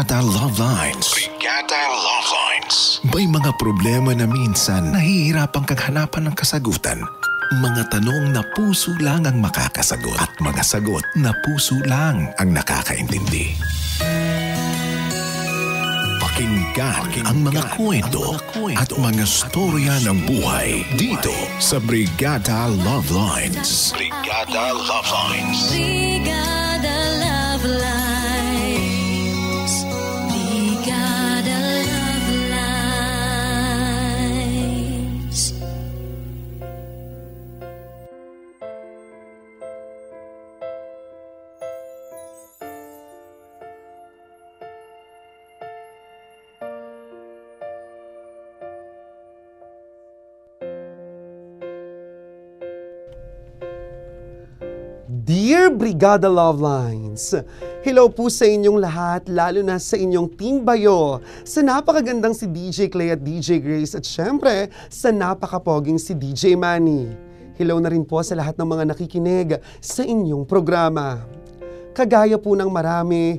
Brigada Love Lines. Brigada Love Lines. May mga problema na minsan nahihirapan kang hanapan ng kasagutan. Mga tanong na puso lang ang makakasagot at mga sagot na puso lang ang nakakaintindi. Pakinggan ang mga kwento at mga storya ng buhay dito sa Brigada Love Lines. Brigada Love Lines. Brigada Love Lines. Brigada Love Lines. Dear Brigada Love Lines, hello po sa inyong lahat, lalo na sa inyong Team Bayo, sa napakagandang si DJ Clay at DJ Grace at syempre sa napakapoging si DJ Manny. Hello na rin po sa lahat ng mga nakikinig sa inyong programa. Kagaya po ng marami,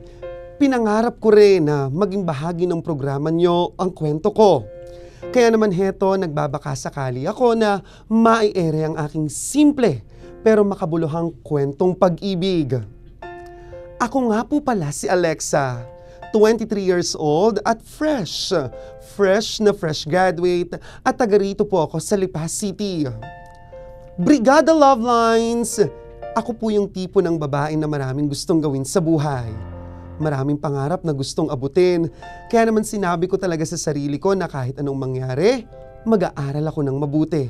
pinangarap ko rin na maging bahagi ng programa nyo ang kwento ko. Kaya naman heto, nagbabaka sakali ako na mai-ere ang aking simple pero makabuluhang kwentong pag-ibig. Ako nga po pala si Alexa, 23 years old at fresh na fresh graduate at taga rito po ako sa Lipa City. Brigada Love Lines, ako po yung tipo ng babae na maraming gustong gawin sa buhay. Maraming pangarap na gustong abutin, kaya naman sinabi ko talaga sa sarili ko na kahit anong mangyari, mag-aaral ako ng mabuti.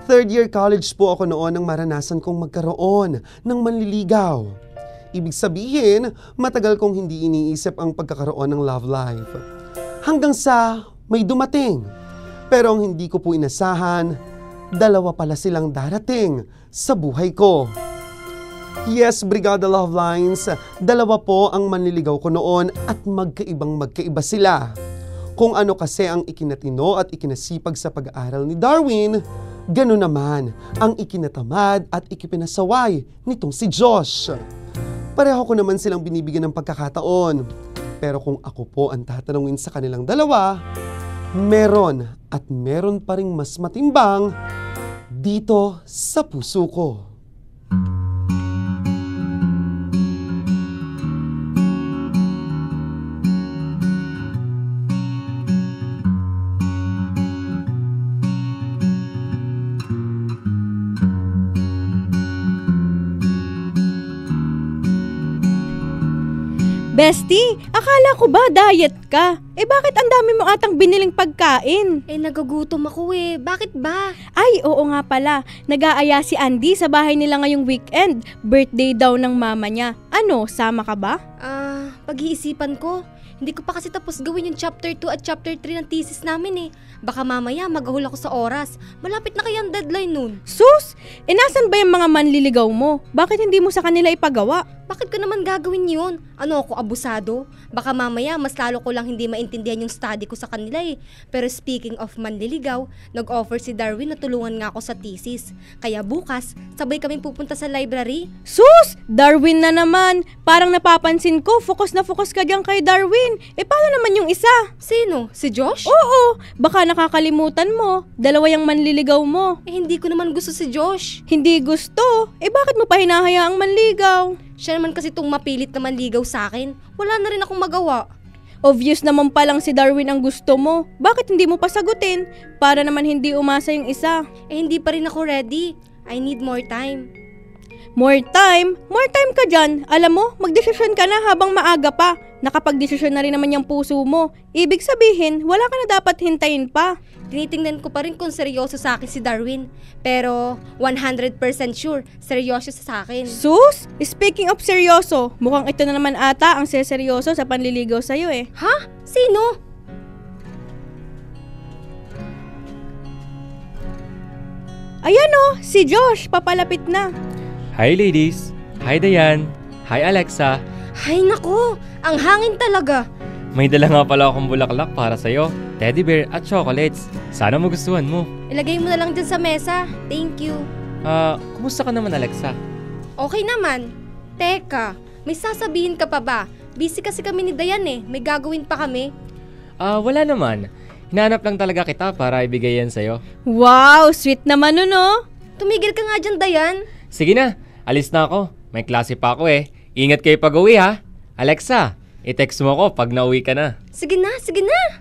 Third year college po ako noon nang maranasan kong magkaroon ng manliligaw. Ibig sabihin, matagal kong hindi iniisip ang pagkakaroon ng love life. Hanggang sa may dumating. Pero ang hindi ko po inasahan, dalawa pala silang darating sa buhay ko. Yes, Brigada Love Lines, dalawa po ang manliligaw ko noon at magkaiba sila. Kung ano kasi ang ikinatino at ikinasipag sa pag-aaral ni Darwin, gano'n naman ang ikinatamad at ikipinasaway nitong si Josh. Pareho ko naman silang binibigyan ng pagkakataon. Pero kung ako po ang tatanungin sa kanilang dalawa, meron pa ring mas matimbang dito sa puso ko. Bestie, akala ko ba diet ka? Bakit ang dami mo atang biniling pagkain? Nagugutom ako Bakit ba? Ay, oo nga pala. Nag-aaya si Andy sa bahay nila ngayong weekend. Birthday daw ng mama niya. Ano, sama ka ba? Pag-iisipan ko. Hindi ko pa kasi tapos gawin yung chapter 2 at chapter 3 ng thesis namin Baka mamaya magahol ako sa oras. Malapit na kaya ang deadline nun. Sus! Nasan ba yung mga manliligaw mo? Bakit hindi mo sa kanila ipagawa? Bakit ko naman gagawin yun? Ano ako, abusado? Baka mamaya mas lalo ko lang hindi maintindihan yung study ko sa kanila Pero speaking of manliligaw, nag-offer si Darwin na tulungan nga ako sa thesis. Kaya bukas, sabay kaming pupunta sa library. Sus! Darwin na naman! Parang napapansin ko, focus na focus ka dyan kay Darwin. Paano naman yung isa? Sino? Si Josh? Oo! Baka nakakalimutan mo. Dalawa yung manliligaw mo. Hindi ko naman gusto si Josh. Hindi gusto? Bakit mo pa hinahayaang manligaw? Siya naman kasi itong mapilit na manligaw sa akin. Wala na rin akong magawa. Obvious naman palang si Darwin ang gusto mo. Bakit hindi mo pa sagutin? Para naman hindi umasa yung isa. Hindi pa rin ako ready. I need more time. More time? More time ka dyan. Alam mo, magdesisyon ka na habang maaga pa. Nakapagdesisyon na rin naman yung puso mo. Ibig sabihin, wala ka na dapat hintayin pa. Tinitingnan ko pa rin kung seryoso sa akin si Darwin. Pero 100% sure, seryoso sa akin. Sus! Speaking of seryoso, mukhang ito na naman ata ang seryoso sa panliligaw sa'yo Ha? Sino? Ayan si Josh, papalapit na. Hi ladies! Hi Dayan! Hi Alexa! Ay naku, ang hangin talaga. May dala nga pala akong bulaklak para sa'yo, teddy bear at chocolates. Sana magustuhan mo. Ilagay mo na lang dyan sa mesa. Thank you. Kumusta ka naman Alexa? Okay naman. Teka, may sasabihin ka pa ba? Busy kasi kami ni Dayan eh. May gagawin pa kami. Wala naman. Hinanap lang talaga kita para ibigay yan sa'yo. Wow, sweet naman nun, no? Tumigil ka nga dyan, Dayan. Sige na, alis na ako. May klase pa ako eh. Ingat kayo pag-uwi ha. Alexa, i-text mo ako pag nauwi ka na. Sige na, sige na.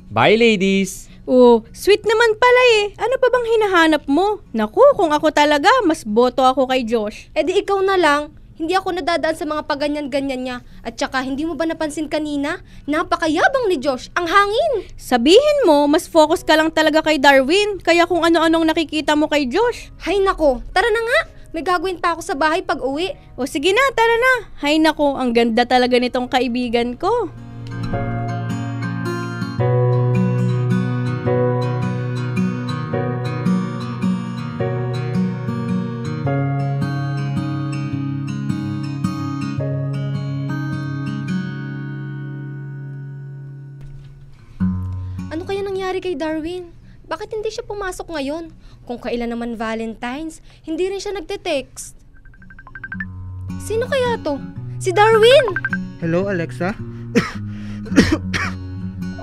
Bye ladies! Oh, sweet naman pala eh. Ano pa bang hinahanap mo? Naku, kung ako talaga, mas boto ako kay Josh. E di ikaw na lang. Hindi ako nadadaan sa mga paganyan-ganyan niya. At saka, hindi mo ba napansin kanina? Napakayabang ni Josh. Ang hangin. Sabihin mo, mas focus ka lang talaga kay Darwin. Kaya kung ano-anong nakikita mo kay Josh. Hay nako, tara na nga. May gagawin pa ako sa bahay pag uwi. O sige na, tara na. Hay nako, ang ganda talaga nitong kaibigan ko. Ano kaya nangyari kay Darwin? Bakit hindi siya pumasok ngayon? Kung kailan naman Valentine's, hindi rin siya nagte-text. Sino kaya to? Si Darwin! Hello, Alexa?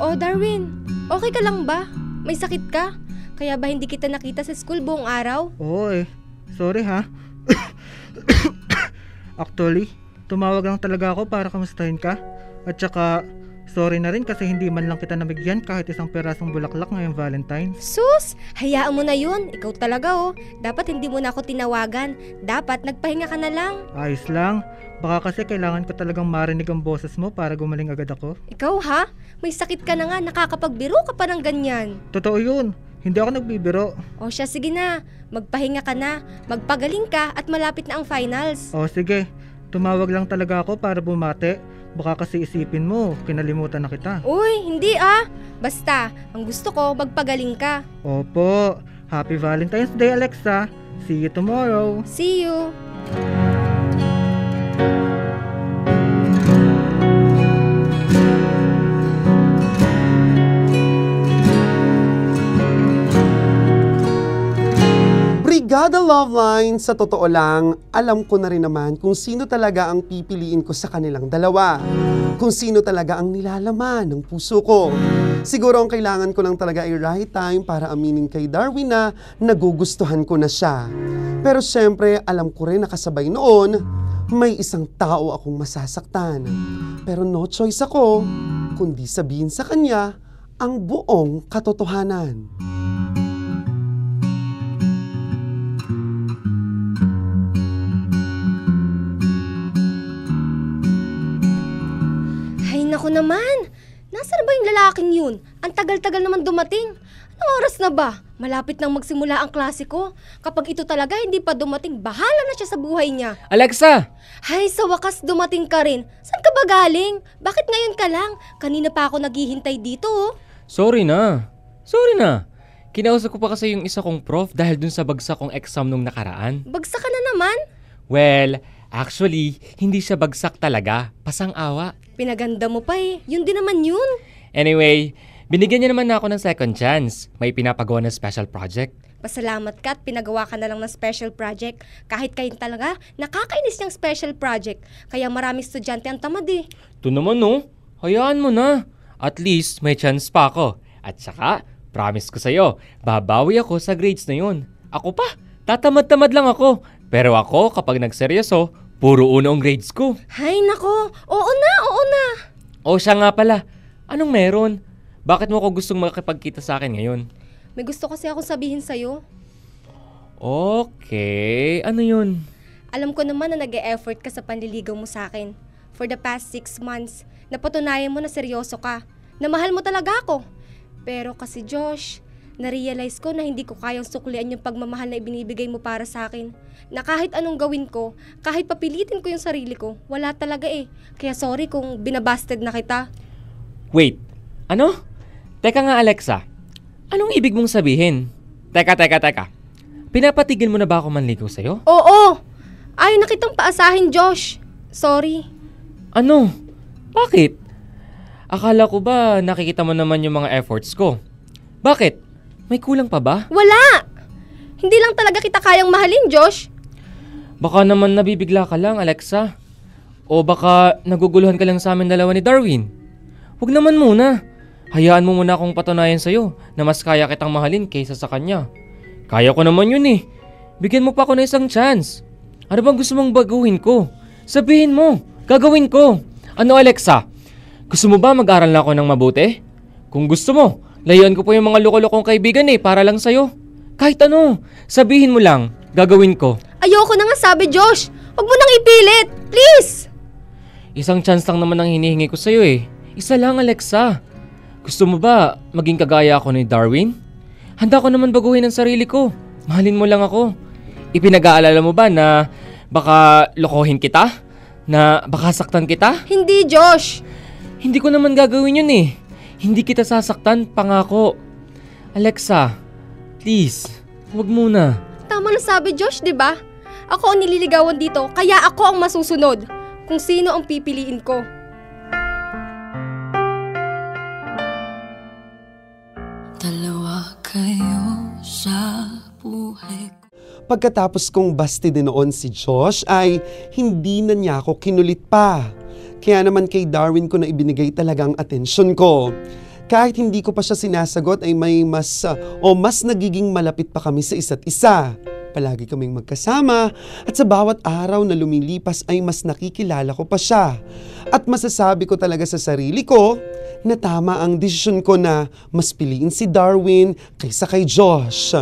Oh, Darwin, okay ka lang ba? May sakit ka? Kaya ba hindi kita nakita sa school buong araw? Oo eh. Sorry ha. Actually, tumawag lang talaga ako para kamustahin ka. At saka, sorry na rin kasi hindi man lang kita nabigyan kahit isang perasong bulaklak ngayong Valentine's. Sus! Hayaan mo na yun. Ikaw talaga oh. Dapat hindi mo na ako tinawagan. Dapat nagpahinga ka na lang. Ayos lang. Baka kasi kailangan ko talagang marinig ang boses mo para gumaling agad ako. Ikaw ha? May sakit ka na nga. Nakakapagbiro ka pa ng ganyan. Totoo yun. Hindi ako nagbibiro. O siya, sige na. Magpahinga ka na. Magpagaling ka at malapit na ang finals. O sige. Tumawag lang talaga ako para bumate. Baka kasi isipin mo, kinalimutan na kita. Uy, hindi ah. Basta, ang gusto ko, magpagaling ka. Opo. Happy Valentine's Day, Alexa. See you tomorrow. See you. Brigada Loveline, sa totoo lang, alam ko na rin naman kung sino talaga ang pipiliin ko sa kanilang dalawa. Kung sino talaga ang nilalaman ng puso ko. Siguro ang kailangan ko lang talaga ay right time para aminin kay Darwin na nagugustuhan ko na siya. Pero syempre, alam ko rin nakasabay noon, may isang tao akong masasaktan. Pero no choice ako, kundi sabihin sa kanya ang buong katotohanan. Naku naman! Nasaan ba yung lalaking yun? Ang tagal-tagal naman dumating. Anong oras na ba? Malapit nang magsimula ang klase ko. Kapag ito talaga hindi pa dumating, bahala na siya sa buhay niya. Alexa! Hay, sa wakas dumating ka rin. Saan ka ba galing? Bakit ngayon ka lang? Kanina pa ako naghihintay dito oh. Sorry na. Kinausap ko pa kasi yung isa kong prof dahil dun sa bagsak kong exam nung nakaraan. Bagsak ka na naman? Well, actually, hindi siya bagsak talaga. Pasang-awa. Pinaganda mo pa eh. Yun din naman yun. Anyway, binigyan niya naman ako ng second chance. May pinapagawa na special project. Pasalamat ka at pinagawa ka na lang ng special project. Kahit kayo talaga, nakakainis niyang special project. Kaya maraming estudyante ang tamad eh. Ito naman no, hayaan mo na. At least may chance pa ako. At saka, promise ko sa'yo, babawi ako sa grades na yun. Ako pa, tatamad-tamad lang ako. Pero ako, kapag nagseryoso, puro uno ang grades ko. Hay nako, oo na. O siya nga pala, anong meron? Bakit mo ako gustong makipagkita sa akin ngayon? May gusto kasi akong sabihin sa'yo. Okay, ano yun? Alam ko naman na nag-e-effort ka sa panliligaw mo sa akin. For the past 6 months, napatunayan mo na seryoso ka. Na mahal mo talaga ako. Pero kasi Josh, na-realize ko na hindi ko kayang suklian yung pagmamahal na ibinibigay mo para sa akin. Na kahit anong gawin ko, kahit papilitin ko yung sarili ko, wala talaga eh. Kaya sorry kung binabasted na kita. Wait, ano? Teka nga Alexa, anong ibig mong sabihin? Teka. Pinapatigil mo na ba ako manligaw sa'yo? Oo! Ayaw na kitang paasahin, Josh. Sorry. Ano? Bakit? Akala ko ba nakikita mo naman yung mga efforts ko? Bakit? May kulang pa ba? Wala! Hindi lang talaga kita kayang mahalin, Josh. Baka naman nabibigla ka lang, Alexa. O baka naguguluhan ka lang sa amin dalawa ni Darwin? Huwag naman muna. Hayaan mo muna akong patunayan sa'yo na mas kaya kitang mahalin kaysa sa kanya. Kaya ko naman yun eh. Bigyan mo pa ako ng isang chance. Ano bang gusto mong baguhin ko? Sabihin mo, gagawin ko. Ano Alexa? Gusto mo ba mag-aral na ako ng mabuti? Kung gusto mo, layuan ko po yung mga loko-lokong kaibigan para lang sa'yo. Kahit ano, sabihin mo lang, gagawin ko. Ayoko na nga sabi, Josh. Huwag mo nang ipilit. Please! Isang chance lang naman ang hinihingi ko sa'yo Isa lang, Alexa. Gusto mo ba maging kagaya ako ni Darwin? Handa ko naman baguhin ang sarili ko. Mahalin mo lang ako. Ipinag-aalala mo ba na baka lokohin kita? Na baka saktan kita? Hindi, Josh. Hindi ko naman gagawin yun Hindi kita sasaktan, pangako. Alexa, please, huwag muna. Tama na sabi, Josh, di ba? Ako ang nililigawan dito, kaya ako ang masusunod. Kung sino ang pipiliin ko. Dalawa kayo sa buhay ko. Pagkatapos kong bastidin noon si Josh ay hindi na niya ako kinulit pa. Kaya naman kay Darwin ko na ibinigay talagang atensyon ko. Kahit hindi ko pa siya sinasagot ay may mas nagiging malapit pa kami sa isa't isa. Palagi kaming magkasama at sa bawat araw na lumilipas ay mas nakikilala ko pa siya. At masasabi ko talaga sa sarili ko na tama ang desisyon ko na mas piliin si Darwin kaysa kay Josh.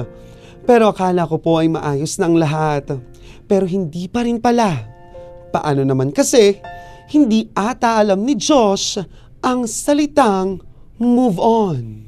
Pero akala ko po ay maayos na ang lahat. Pero hindi pa rin pala. Paano naman kasi hindi ata alam ni Josh ang salitang move on.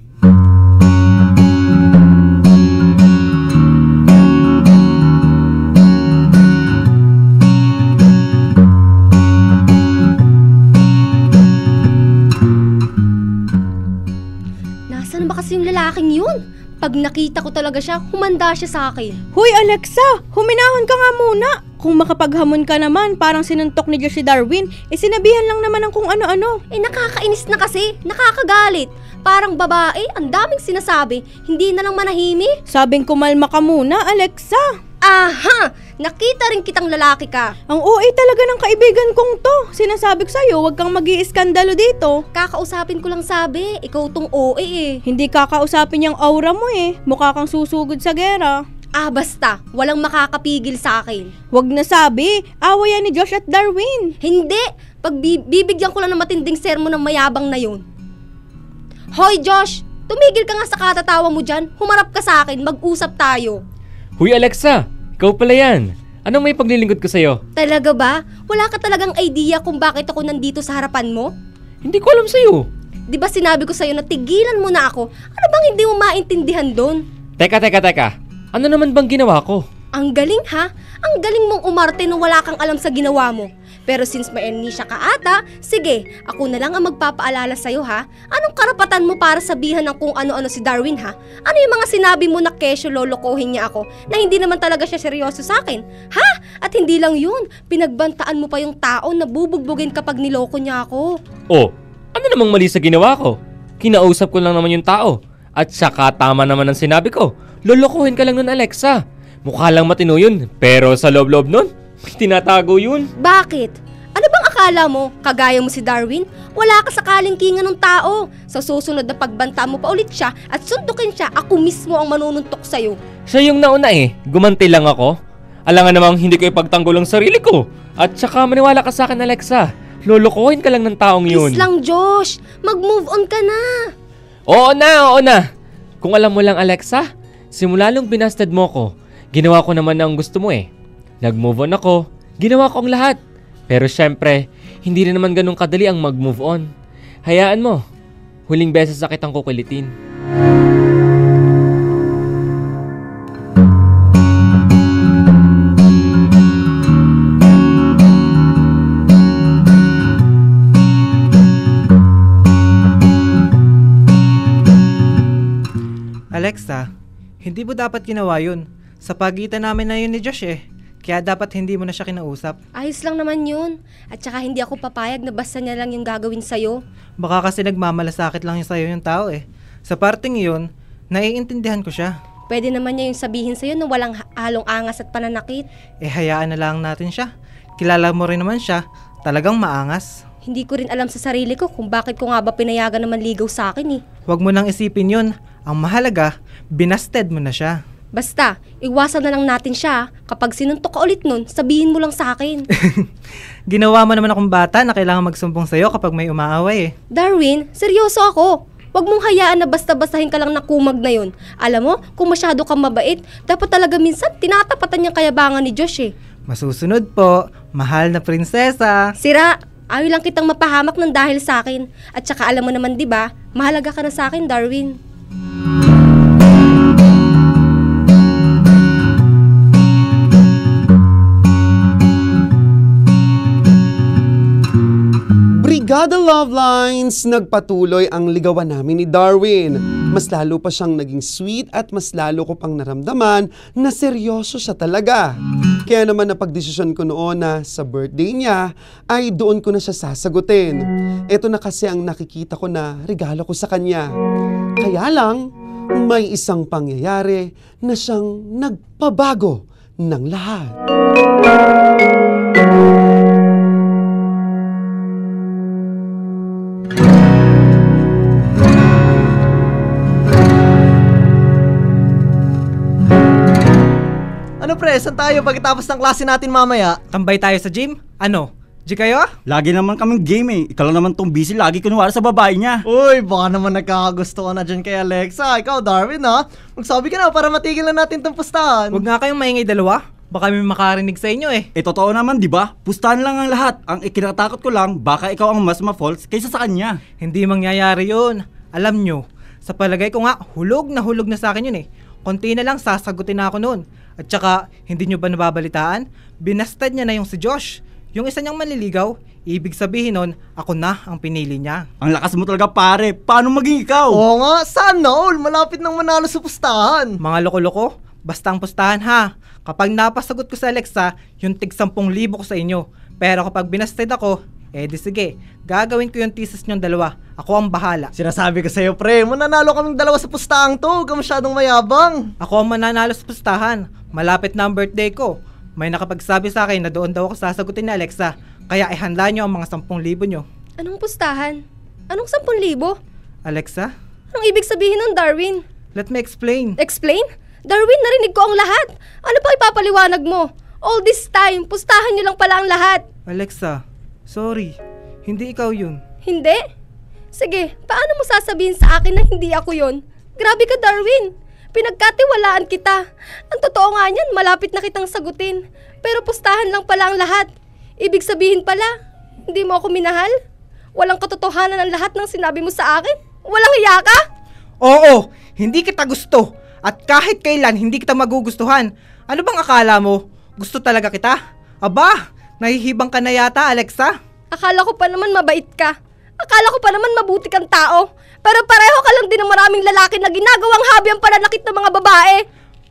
Nasaan ba kasi yung lalaking yun? Pag nakita ko talaga siya, humanda siya sa akin. Hoy Alexa, huminahon ka nga muna. Kung makapaghamon ka naman, parang sinuntok ni Josh si Darwin, sinabihan lang naman ng kung ano-ano. Nakakainis na kasi, nakakagalit. Parang babae, ang daming sinasabi, hindi na lang manahimik. Sabing kumalma ka muna, Alexa. Aha! Nakita rin kitang lalaki ka. Ang OA talaga ng kaibigan kong to. Sinasabi ko sa'yo, huwag kang mag-iiskandalo dito. Kakausapin ko lang sabi, ikaw tong OA Hindi kakausapin yung aura mo Mukha kang susugod sa gera. Basta, walang makakapigil sa akin. Huwag na sabi, awayan ni Josh at Darwin. Hindi! Bibigyan ko lang ng matinding sermon ng mayabang na yun. Hoy Josh! Tumigil ka nga sa katatawa mo dyan. Humarap ka sa akin, mag-usap tayo. Huy Alexa, ikaw pala yan. Anong may paglilingkod ko sa'yo? Talaga ba? Wala ka talagang idea kung bakit ako nandito sa harapan mo? Hindi ko alam sa'yo. Di ba sinabi ko sa'yo na tigilan mo na ako? Ano bang hindi mo maintindihan doon? Teka. Ano naman bang ginawa ko? Ang galing ha? Ang galing mong umarte nung wala kang alam sa ginawa mo. Pero since may amnesia ka ata, sige, ako na lang ang magpapaalala sa'yo ha. Anong karapatan mo para sabihan ng kung ano-ano si Darwin ha? Ano yung mga sinabi mo na kesyo lolokohin niya ako na hindi naman talaga siya seryoso sa akin? Ha? At hindi lang yun, pinagbantaan mo pa yung tao na bubugbugin kapag niloko niya ako. Oh, ano namang mali sa ginawa ko? Kinausap ko lang naman yung tao. At saka tama naman ang sinabi ko. Lolokohin ka lang nun, Alexa. Mukha lang matino yun, pero sa loob-loob nun, tinatago yun. Bakit? Ano bang akala mo? Kagaya mo si Darwin? Wala ka sa kalingkingan ng tao. Sa susunod na pagbanta mo pa ulit siya at suntukin siya, ako mismo ang manununtok sa'yo. Siya yung nauna gumanti lang ako. Alangan namang hindi ko ipagtanggol ang sarili ko. At saka maniwala ka sa akin, Alexa. Lolokohin ka lang ng taong yun. Please lang, Josh. Mag-move on ka na. Oo na. Kung alam mo lang, Alexa, simula nung binasted mo ko, ginawa ko naman ang gusto mo Nag-move on ako, ginawa ko ang lahat. Pero syempre, hindi rin naman ganun kadali ang mag-move on. Hayaan mo, huling beses na kitang kukulitin. Alexa, hindi mo dapat ginawa yun. Sa pagitan namin na yun ni Josh Kaya dapat hindi mo na siya kinausap. Ayos lang naman yun. At saka hindi ako papayag na basta niya lang yung gagawin sa'yo. Baka kasi nagmamalasakit lang yung sa'yo yung tao Sa parting yun, naiintindihan ko siya. Pwede naman niya yung sabihin sa'yo na walang halong angas at pananakit. Hayaan na lang natin siya. Kilala mo rin naman siya. Talagang maangas. Hindi ko rin alam sa sarili ko kung bakit ko nga ba pinayagan na manligaw sa akin eh. Huwag mo nang isipin yun. Ang mahalaga, binasted mo na siya. Basta, iwasan na lang natin siya. Kapag sinuntok ka ulit nun, sabihin mo lang sa akin. Ginawa mo naman akong bata na kailangan magsumbong sa'yo kapag may umaaway eh. Darwin, seryoso ako. Huwag mong hayaan na basta-bastahin ka lang na kumag na yun. Alam mo, kung masyado kang mabait, dapat talaga minsan tinatapatan niyang kayabangan ni Josh eh. Masusunod po, mahal na prinsesa. Sira, ayaw lang kitang mapahamak ng dahil sa akin. At saka alam mo naman 'di ba, mahalaga ka na sa akin, Darwin. Brigada Love Lines, nagpatuloy ang ligawan namin ni Darwin. Mas lalo pa siyang naging sweet at mas lalo ko pang naramdaman na seryoso siya talaga. Kaya naman napagdesisyon ko noon na sa birthday niya ay doon ko na siya sasagutin. Ito na kasi ang nakikita ko na regalo ko sa kanya. Kaya lang, may isang pangyayari na siyang nagpabago ng lahat. Ano pre, saan tayo pagkatapos ng klase natin mamaya? Tambay tayo sa gym? Ano? Di kayo? Lagi naman kaming game eh. Ikaw lang naman tong busy, lagi kunwari sa babae niya. Uy, baka naman nagkakagusto ka na dyan kay Alexa. Ikaw, Darwin ha? Magsabi ka na para matigil na natin tong pustahan. Huwag nga kayong maingay dalawa. Baka may makarinig sa inyo eh. Eh totoo naman di ba? Pustahan lang ang lahat. Ang ikinatakot ko lang, baka ikaw ang mas ma-false kaysa sa kanya. Hindi mangyayari yun. Alam nyo, sa palagay ko nga, hulog na sa akin yun eh. Konti na lang sasagutin na ako noon. At saka, hindi nyo ba nababalitaan? Binastad niya na yung si Josh. Yung isa niyang manliligaw, ibig sabihin nun, ako na ang pinili niya. Ang lakas mo talaga pare, paano maging ikaw? Oo nga, sana all, malapit nang manalo sa pustahan. Mga loko-loko, basta ang pustahan ha. Kapag napasagot ko sa Alexa, yung tig 10,000 ko sa inyo. Pero kapag binasted ako, di sige, gagawin ko yung thesis niyong dalawa. Ako ang bahala. Sinasabi ko sa'yo pre, mananalo kaming dalawa sa pustahang to, huwag ka masyadong mayabang. Ako ang mananalo sa pustahan. Malapit na ang birthday ko. May nakapagsabi sa akin na doon daw ako sasagutin ni Alexa. Kaya ihanda nyo ang mga 10,000 nyo. Anong pustahan? Anong 10,000? Alexa? Anong ibig sabihin nun, Darwin? Let me explain. Explain? Darwin, narinig ko ang lahat. Ano pa ipapaliwanag mo? All this time, pustahan nyo lang pala ang lahat. Alexa, sorry. Hindi ikaw yun. Hindi? Sige, paano mo sasabihin sa akin na hindi ako yun? Grabe ka, Darwin. Pinagkatiwalaan kita. Ang totoo nga niyan, malapit na kitang sagutin. Pero pustahan lang pala ang lahat. Ibig sabihin pala, hindi mo ako minahal? Walang katotohanan ang lahat ng sinabi mo sa akin? Walang hiya ka? Oo, hindi kita gusto. At kahit kailan, hindi kita magugustuhan. Ano bang akala mo? Gusto talaga kita? Aba, nahihibang ka na yata, Alexa. Akala ko pa naman mabait ka. Akala ko pa naman mabuti kang tao. Pero pareho ka lang din ng maraming lalaki na ginagawang habi ang pananakit ng mga babae.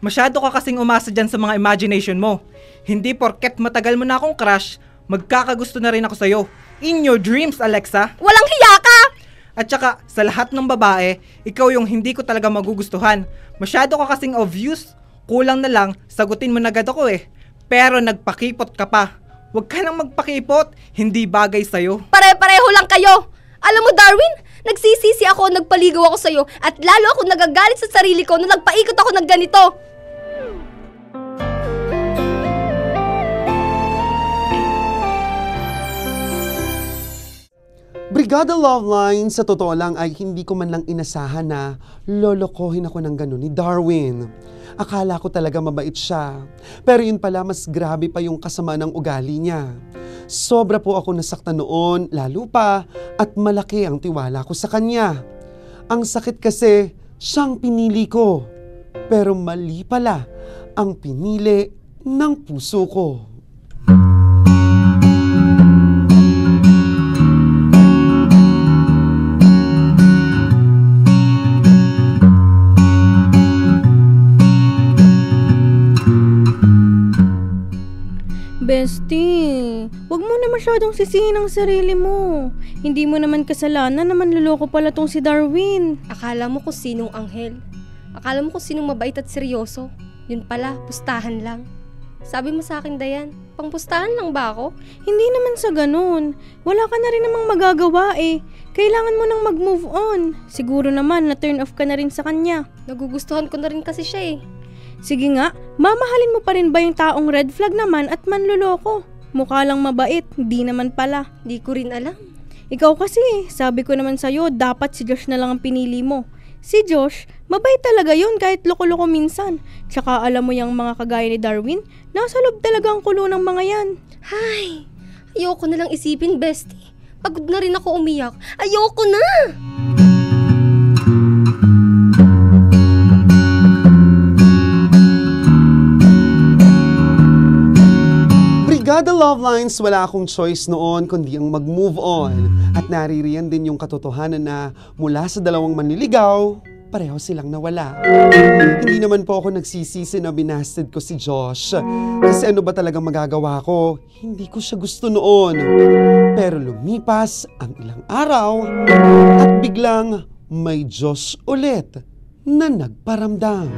Masyado ka kasing umasa dyan sa mga imagination mo. Hindi porket matagal mo na akong crush, magkakagusto na rin ako sa'yo. In your dreams, Alexa. Walang hiya ka! At saka, sa lahat ng babae, ikaw yung hindi ko talaga magugustuhan. Masyado ka kasing obvious. Kulang na lang, sagutin mo na agad ako eh. Pero nagpakipot ka pa. Huwag ka nang magpakipot, hindi bagay sa'yo. Pare-pareho lang kayo. Alam mo, Darwin, nagsisisi ako, nagpaligaw ako sa'yo, at lalo ako nagagalit sa sarili ko nung nagpaikot ako ng ganito. Brigada Love Line, sa totoo lang ay hindi ko man lang inasahan na lolokohin ako ng ganun ni Darwin. Akala ko talaga mabait siya. Pero yun pala, mas grabe pa yung kasama ng ugali niya. Sobra po ako nasaktan noon, lalo pa, at malaki ang tiwala ko sa kanya. Ang sakit kasi, siyang pinili ko. Pero mali pala ang pinili ng puso ko. Bestie, wag mo na masyadong sisihin ang sarili mo. Hindi mo naman kasalanan na manloloko pala tong si Darwin. Akala mo kung sinong anghel. Akala mo kung sinong mabait at seryoso. Yun pala, pustahan lang. Sabi mo sa akin, Dayan, Pangpustahan lang ba ako? Hindi naman sa ganun. Wala ka na rin namang magagawa eh. Kailangan mo nang mag-move on. Siguro naman na turn off ka na rin sa kanya. Nagugustuhan ko na rin kasi siya eh. Sige nga, mamahalin mo pa rin ba yung taong red flag naman at manluloko? Mukha lang mabait, di naman pala. Di ko rin alam. Ikaw kasi, sabi ko naman sa'yo, dapat si Josh na lang ang pinili mo. Si Josh, mabait talaga yun kahit loko-loko minsan. Tsaka alam mo yung mga kagaya ni Darwin, nasa loob talaga ang kulo ng mga yan. Hay, ayoko na lang isipin, bestie. Pagod na rin ako umiyak. Ayoko na! Brigada Love Lines, wala akong choice noon kundi ang mag-move on. At naririyan din yung katotohanan na mula sa dalawang manliligaw, pareho silang nawala. Hindi naman po ako nagsisisi na binasted ko si Josh. Kasi ano ba talagang magagawa ko? Hindi ko siya gusto noon. Pero lumipas ang ilang araw at biglang may Josh ulit na nagparamdam.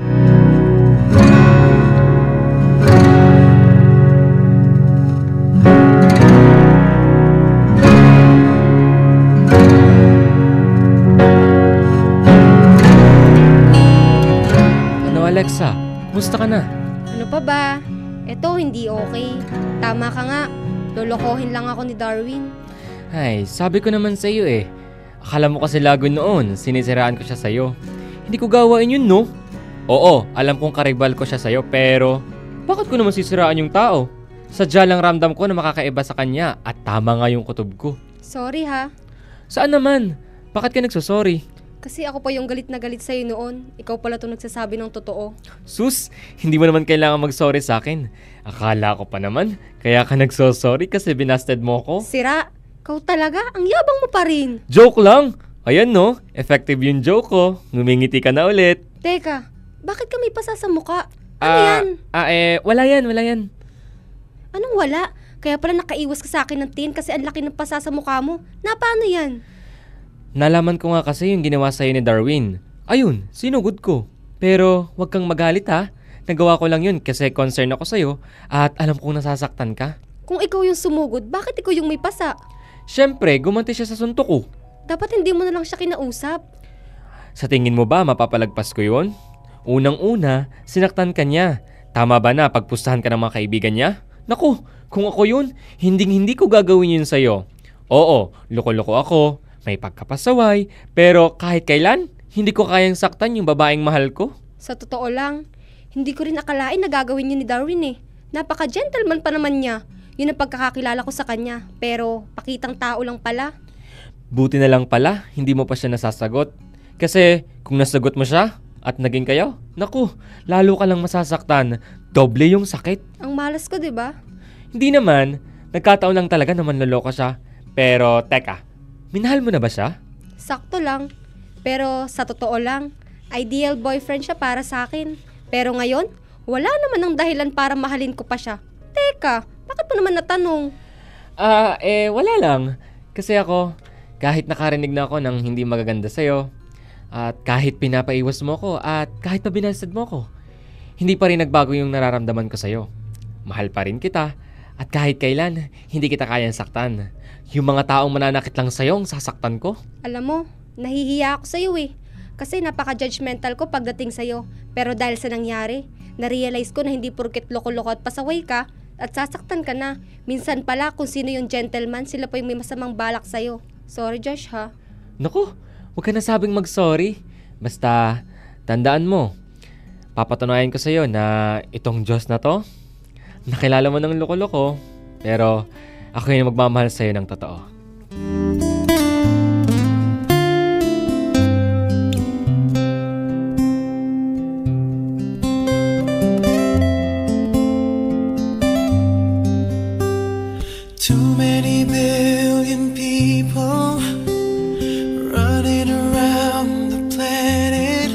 Alexa, kumusta ka na? Ano pa ba? Eto, hindi okay. Tama ka nga. Lolokohin lang ako ni Darwin. Ay, sabi ko naman sa iyo eh. Akala mo kasi lagon noon, sinisiraan ko siya sa iyo. Hindi ko gawain yun, no? Oo, alam kong karibal ko siya sa iyo, pero bakit ko naman sisiraan yung tao? Sadya lang ramdam ko na makakaiba sa kanya at tama nga yung kutob ko. Sorry ha. Saan naman? Bakit ka nagsosorry? Kasi ako pa yung galit na galit sa'yo noon. Ikaw pala itong nagsasabi ng totoo. Sus, hindi mo naman kailangan mag-sorry sa akin. Akala ko pa naman, kaya ka nagsosorry kasi binasted mo ko. Sira, ikaw talaga, ang yabang mo pa rin. Joke lang! Ayan no, effective yung joke ko. Ngumingiti ka na ulit. Teka, bakit ka may pasa sa muka? Ano yan? Wala yan. Anong wala? Kaya pala nakaiwas ka sa akin ng tin kasi ang laki ng pasa sa mukha mo. Na paano yan? Nalaman ko nga kasi yung ginawa sa'yo ni Darwin. Ayun, sinugod ko. Pero wag kang magalit ha. Nagawa ko lang yun kasi concern ako sa'yo at alam kong nasasaktan ka. Kung ikaw yung sumugod, bakit ikaw yung may pasa? Siyempre, gumanti siya sa suntok ko. Dapat hindi mo na lang siya kinausap. Sa tingin mo ba mapapalagpas ko yun? Unang-una, sinaktan ka niya. Tama ba na pagpustahan ka ng mga kaibigan niya? Naku, kung ako yun, hindi ko gagawin yun sa'yo. Oo, loko-loko ako. May pagkapasaway, pero kahit kailan, hindi ko kayang saktan yung babaeng mahal ko. Sa totoo lang, hindi ko rin akalain na gagawin yun ni Darwin eh. Napaka-gentleman pa naman niya. Yun ang pagkakakilala ko sa kanya. Pero pakitang tao lang pala. Buti na lang pala, hindi mo pa siya nasasagot. Kasi kung nasagot mo siya at naging kayo, naku, lalo ka lang masasaktan. Doble yung sakit. Ang malas ko, diba? Hindi naman, nagkataon lang talaga na manloloko siya. Pero teka, minahal mo na ba siya? Sakto lang. Pero sa totoo lang, ideal boyfriend siya para sa akin. Pero ngayon, wala naman ang dahilan para mahalin ko pa siya. Teka, bakit mo naman natanong? Wala lang. Kasi ako, kahit nakarinig na ako ng hindi magaganda sa'yo, at kahit pinapaiwas mo ko, at kahit na binasted mo ko, hindi pa rin nagbago yung nararamdaman ko sa'yo. Mahal pa rin kita, at kahit kailan, hindi kita kayang saktan. Yung mga taong mananakit lang sa'yo, ang sasaktan ko. Alam mo, nahihiya ako sa'yo eh. Kasi napaka-judgmental ko pagdating sa'yo. Pero dahil sa nangyari, na-realize ko na hindi porket loko-loko at pasaway ka, at sasaktan ka na. Minsan pala kung sino yung gentleman, sila pa yung may masamang balak sa'yo. Sorry Josh ha. Naku, huwag ka na sabing mag-sorry. Basta, tandaan mo, papatunayan ko sa'yo na itong Diyos na to, nakilala mo ng loko-loko, pero ako yung magmamahal sa'yo ng totoo. Too many billion people running around the planet.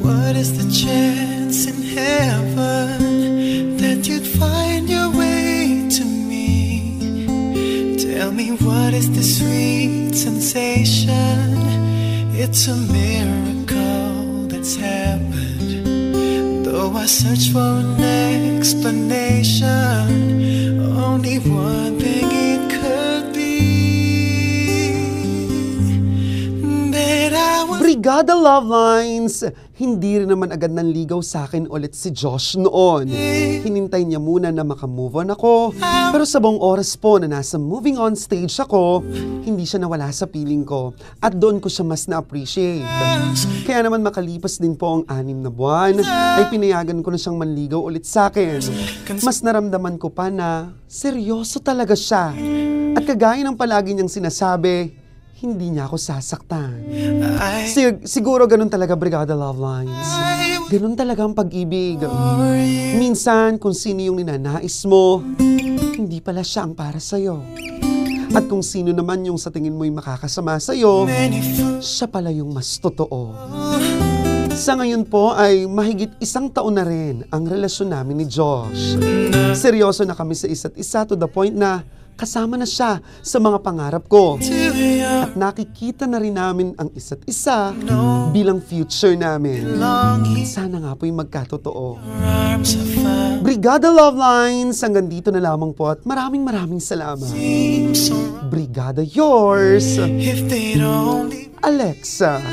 What is the chance in heaven that you'd find your way to me? Tell me, what is the sweet sensation? It's a miracle that's happened. The Though I search for an explanation, only one thing it could be, that I was Brigada Love Lines! Hindi rin naman agad nanligaw sa akin ulit si Josh noon. Hinintay niya muna na makamove on ako. Pero sa buong oras po na nasa moving on stage ako, hindi siya nawala sa piling ko. At doon ko siya mas na-appreciate. Kaya naman makalipas din po ang 6 na buwan, ay pinayagan ko na siyang manligaw ulit sa akin. Mas naramdaman ko pa na seryoso talaga siya. At kagaya ng palagi niyang sinasabi, hindi niya ako sasaktan. Siguro ganun talaga, Brigada Love Lines. Ganun talaga ang pag-ibig. Minsan, kung sino yung ninanais mo, hindi pala siya ang para sa'yo. At kung sino naman yung sa tingin mo yung makakasama sa'yo, siya pala yung mas totoo. Sa ngayon po ay mahigit 1 taon na rin ang relasyon namin ni Josh. Seryoso na kami sa isa't isa to the point na kasama na siya sa mga pangarap ko. At nakikita na rin namin ang isa't isa bilang future namin. Sana nga po'y magkatotoo. Brigada Love Lines, hanggang dito na lamang po at maraming salamat. Brigada yours, Alexa.